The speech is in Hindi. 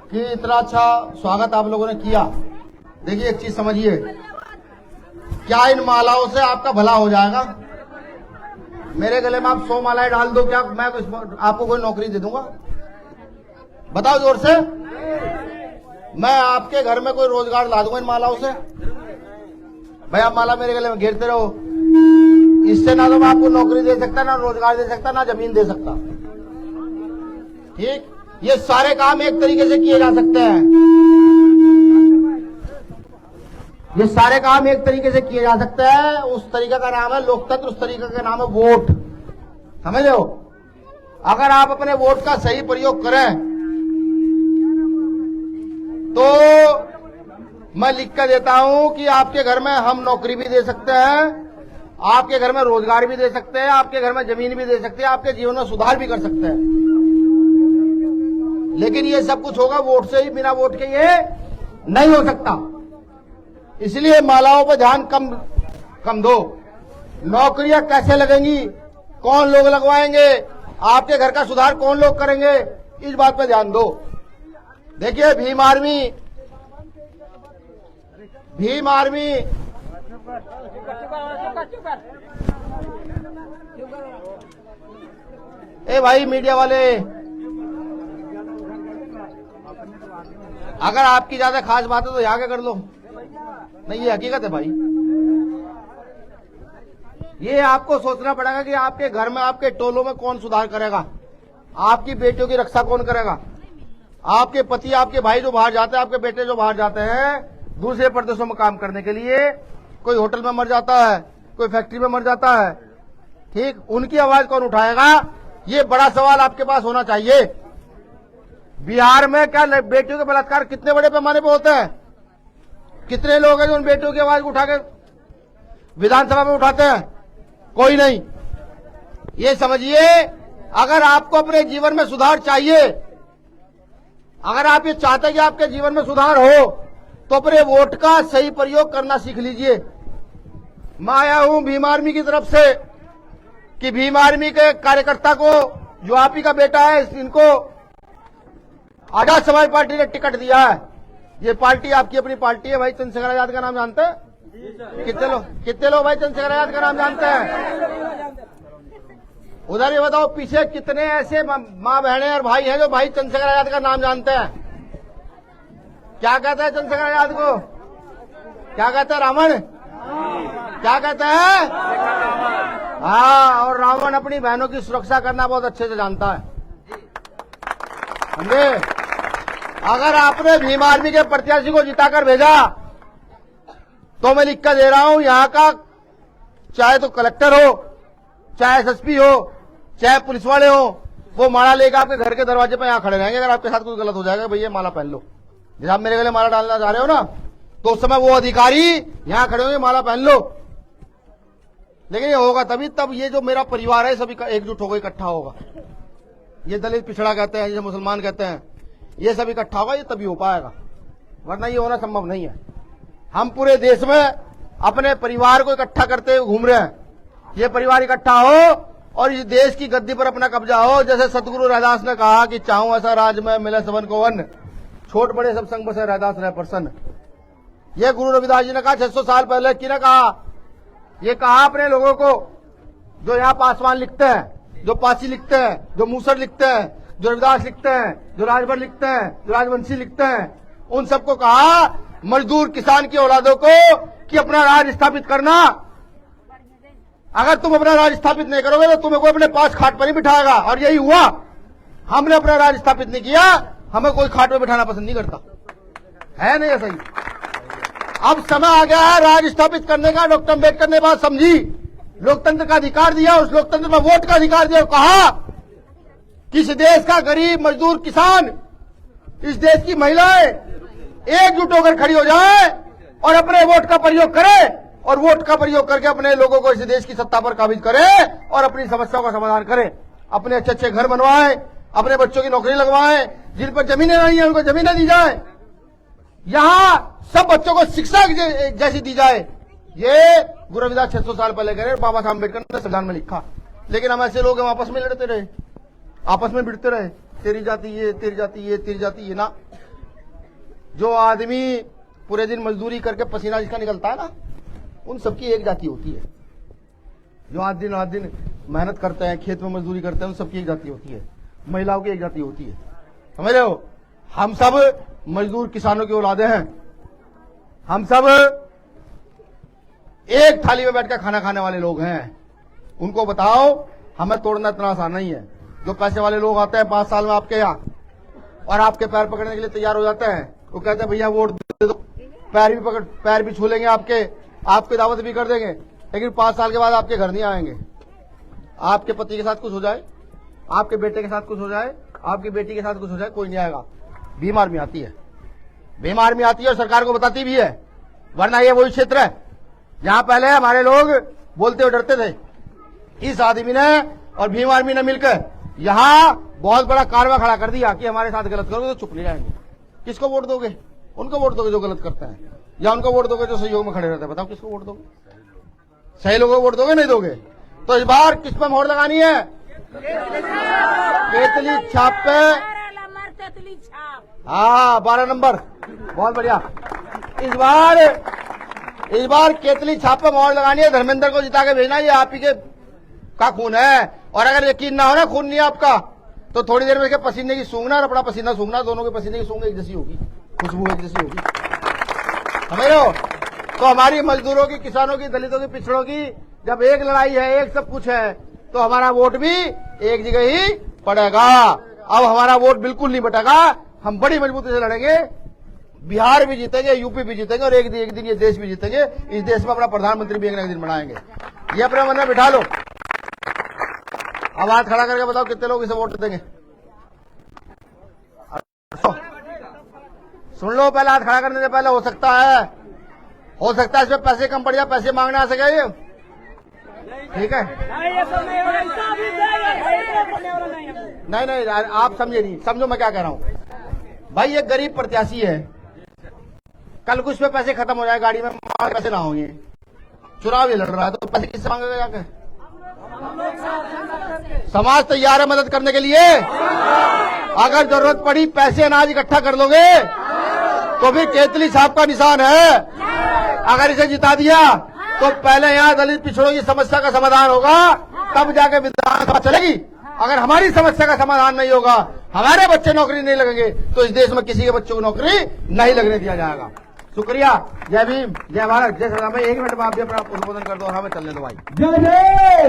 कि इतना अच्छा स्वागत आप लोगों ने किया। देखिए एक चीज समझिए, क्या इन मालाओं से आपका भला हो जाएगा? मेरे गले में आप 100 मालाएं डाल दो, क्या मैं आपको कोई नौकरी दे दूंगा? बताओ जोर से। मैं आपके घर में कोई रोजगार ला दूंगा इन मालाओं से? भाई आप माला मेरे गले में घेरते रहो, इससे ना तो मैं आपको नौकरी दे सकता, ना रोजगार दे सकता, ना जमीन दे सकता। ठीक, ये सारे काम एक तरीके से किए जा सकते हैं। ये सारे काम एक तरीके से किए जा सकते हैं। उस तरीका का नाम है लोकतंत्र, उस तरीका का नाम है वोट। समझ लो, अगर आप अपने वोट का सही प्रयोग करें तो मैं लिख कर देता हूं कि आपके घर में हम नौकरी भी दे सकते हैं, आपके घर में रोजगार भी दे सकते हैं, आपके घर में जमीन भी दे सकते हैं, आपके जीवन में सुधार भी कर सकते हैं। लेकिन ये सब कुछ होगा वोट से ही, बिना वोट के ये नहीं हो सकता। इसलिए मालाओं पर ध्यान कम दो। नौकरियां कैसे लगेंगी, कौन लोग लगवाएंगे, आपके घर का सुधार कौन लोग करेंगे, इस बात पर ध्यान दो। देखिए भीम आर्मी ए भाई मीडिया वाले, अगर आपकी ज्यादा खास बात है तो यहाँ के कर लो, नहीं ये हकीकत है भाई। ये आपको सोचना पड़ेगा कि आपके घर में, आपके टोलों में कौन सुधार करेगा, आपकी बेटियों की रक्षा कौन करेगा, आपके पति, आपके भाई जो बाहर जाते हैं, आपके बेटे जो बाहर जाते हैं दूसरे प्रदेशों में काम करने के लिए, कोई होटल में मर जाता है, कोई फैक्ट्री में मर जाता है, ठीक, उनकी आवाज कौन उठाएगा? ये बड़ा सवाल आपके पास होना चाहिए। बिहार में क्या बेटियों के बलात्कार कितने बड़े पैमाने पर होते हैं? कितने लोग हैं जो उन बेटियों की आवाज उठा के विधानसभा में उठाते हैं? कोई नहीं। ये समझिए, अगर आपको अपने जीवन में सुधार चाहिए, अगर आप ये चाहते हैं कि आपके जीवन में सुधार हो, तो अपने वोट का सही प्रयोग करना सीख लीजिए। मैं आया हूं भीम आर्मी की तरफ से कि भीम आर्मी के कार्यकर्ता को, जो आप ही का बेटा है, इनको आजाद समाज पार्टी ने टिकट दिया है। ये पार्टी आपकी अपनी पार्टी है भाई। चंद्रशेखर आजाद का नाम जानते हैं? कितने लोग भाई चंद्रशेखर आजाद का नाम जानते हैं? उधर ये बताओ पीछे कितने ऐसे माँ बहनें और भाई हैं जो भाई चंद्रशेखर आजाद का नाम जानते हैं? क्या कहते हैं चंद्रशेखर आजाद को? क्या कहते हैं? रावण। क्या कहते हैं? हाँ, और रावण अपनी बहनों की सुरक्षा करना बहुत अच्छे से जानता है, समझे? अगर आपने भीम आर्मी के प्रत्याशी को जिताकर भेजा तो मैं लिख कर दे रहा हूं, यहां का चाहे तो कलेक्टर हो, चाहे एसएसपी हो, चाहे पुलिस वाले हो, वो माला लेकर आपके घर के दरवाजे पर यहां खड़े रहेंगे। अगर आपके साथ कुछ गलत हो जाएगा, भैया माला पहन लो, जब आप मेरे गले माला डालना चाह रहे हो ना, तो उस समय वो अधिकारी यहां खड़े होंगे, माला पहन लो। लेकिन ये होगा तभी, तब ये जो मेरा परिवार है सभी एकजुट होगा, इकट्ठा होगा। ये दलित पिछड़ा कहते हैं, ये मुसलमान कहते हैं, ये सब इकट्ठा होगा, ये तभी हो पाएगा, वरना ये होना संभव नहीं है। हम पूरे देश में अपने परिवार को इकट्ठा करते हुए घूम रहे हैं। ये परिवार इकट्ठा हो और इस देश की गद्दी पर अपना कब्जा हो। जैसे सतगुरु रैदास ने कहा कि चाहूं ऐसा राज में मिले सबन को वन, छोट बड़े सब संग बसे रैदास रहे प्रसन्न। ये गुरु रविदास जी ने कहा 600 साल पहले। किने कहा? ये कहा अपने लोगों को जो यहाँ पासवान लिखते हैं, जो पासी लिखते हैं, जो मूसर लिखते हैं, जो रविदास लिखते हैं, जो राजभर लिखते हैं, जो राजवंशी लिखते हैं, उन सबको कहा मजदूर किसान की औलादों को कि अपना राज स्थापित करना। अगर तुम अपना राज स्थापित नहीं करोगे तो तुम्हें कोई अपने पास खाट पर ही बिठाएगा, और यही हुआ। हमने अपना राज स्थापित नहीं किया, हमें कोई खाट पर बिठाना पसंद नहीं करता है, नहीं ऐसा ही। अब समय आ गया है राज स्थापित करने का। डॉक्टर अम्बेडकर ने बात समझी, लोकतंत्र का अधिकार दिया, उस लोकतंत्र में वोट का अधिकार दिया, कहा कि इस देश का गरीब मजदूर किसान, इस देश की महिलाएं एकजुट होकर खड़ी हो जाए और अपने वोट का प्रयोग करे, और वोट का प्रयोग करके अपने लोगों को इस देश की सत्ता पर काबिज करे और अपनी समस्याओं का समाधान करे। अपने अच्छे अच्छे घर बनवाए, अपने बच्चों की नौकरी लगवाए, जिन पर जमीनें नहीं है उनको जमीनें दी जाए, यहां सब बच्चों को शिक्षा जैसी दी जाए। ये गुरु रविदास 600 साल पहले कह रहे, बाबा साहब अम्बेडकर ने संविधान में लिखा। लेकिन हम ऐसे लोग आपस में लड़ते रहे, आपस में भिड़ते रहे, तेरी जाति ये, तेरी जाति ये, तेरी जाति ये ना। जो आदमी पूरे दिन मजदूरी करके पसीना जिसका निकलता है ना, उन सबकी एक जाति होती है। जो आठ दिन मेहनत करते हैं, खेत में मजदूरी करते हैं, उन सबकी एक जाति होती है। महिलाओं की एक जाति होती है। समझ रहे हो? हम सब मजदूर किसानों की औलादे हैं। हम सब एक थाली में बैठकर खाना खाने वाले लोग हैं। उनको बताओ हमें तोड़ना इतना आसान नहीं है। जो पैसे वाले लोग आते हैं 5 साल में आपके यहाँ और आपके पैर पकड़ने के लिए तैयार हो जाते हैं, वो कहते हैं भैया वोट दे दो, पैर भी छू लेंगे, आपकी दावत भी कर देंगे, लेकिन 5 साल के बाद आपके घर नहीं आएंगे। आपके पति के साथ कुछ हो जाए, आपके बेटे के साथ कुछ हो जाए, आपकी बेटी के साथ कुछ हो जाए, कोई नहीं आएगा। भीम आर्मी आती है, भीम आर्मी आती है और सरकार को बताती भी है। वरना ये वही क्षेत्र है जहां पहले हमारे लोग बोलते हुए डरते थे। इस आदमी ने और भीम आर्मी ने मिलकर यहां बहुत बड़ा कारवा खड़ा कर दिया कि हमारे साथ गलत करोगे तो चुप नहीं रहेंगे। किसको वोट दोगे? उनको वोट दोगे जो गलत करते हैं, या उनको वोट दोगे जो सहयोग में खड़े रहते हैं? बताओ किसको वोट दोगे? सही लोगों को वोट दोगे, नहीं दोगे? तो इस बार किस पर मोहर लगानी है? केतली छाप पे। हाँ, 12 नंबर, बहुत बढ़िया। इस बार केतली छाप पे मोहर लगानी है। धर्मेंद्र को जिता के भेजना, ये आप ही के का खून है। और अगर यकीन ना हो ना खून नहीं है आपका, तो थोड़ी देर में इसके पसीने की सूंघना और अपना पसीना सूंघना, दोनों के पसीने की सूंघ एक जैसी होगी, खुशबू एक जैसी होगी। समझ रहे हो? तो हमारी मजदूरों की, किसानों की, दलितों की, पिछड़ों की जब एक लड़ाई है, एक सब कुछ है, तो हमारा वोट भी एक जगह ही पड़ेगा। अब हमारा वोट बिल्कुल नहीं बटेगा। हम बड़ी मजबूती से लड़ेंगे। बिहार भी जीतेंगे, यूपी भी जीतेंगे और एक दिन ये देश भी जीतेंगे। इस देश में अपना प्रधानमंत्री भी एक दिन बनाएंगे। ये अपने मन में बिठा लो। अब हाथ खड़ा करके बताओ कितने लोग इसे वोट देंगे? सुन लो, पहले हाथ खड़ा करने से पहले हो सकता है इसमें पैसे कम पड़ जाए, पैसे मांगने आ सके। ये ठीक है? नहीं, आप समझे नहीं। समझो मैं क्या कह रहा हूं। भाई ये गरीब प्रत्याशी है, कल कुछ पे पैसे खत्म हो जाए, गाड़ी में पैसे ना होंगे, चुनाव ये लड़ रहा है, तो पैसे किससे मांगेगा जाकर? समाज तैयार है मदद करने के लिए। अगर जरूरत पड़ी पैसे अनाज इकट्ठा कर लोगे तो भी केतली छाप का निशान है। अगर इसे जिता दिया तो पहले यहाँ दलित पिछड़ों की समस्या का समाधान होगा, तब जाके विधानसभा चलेगी। अगर हमारी समस्या का समाधान नहीं होगा, हमारे बच्चे नौकरी नहीं लगेंगे, तो इस देश में किसी के बच्चों को नौकरी नहीं लगने दिया जाएगा। शुक्रिया। जय भीम, जय भारत, जय श्री राम। 1 मिनट में आप भी अपना उद्बोधन कर दो और हमें चलने दो भाई। जय जय।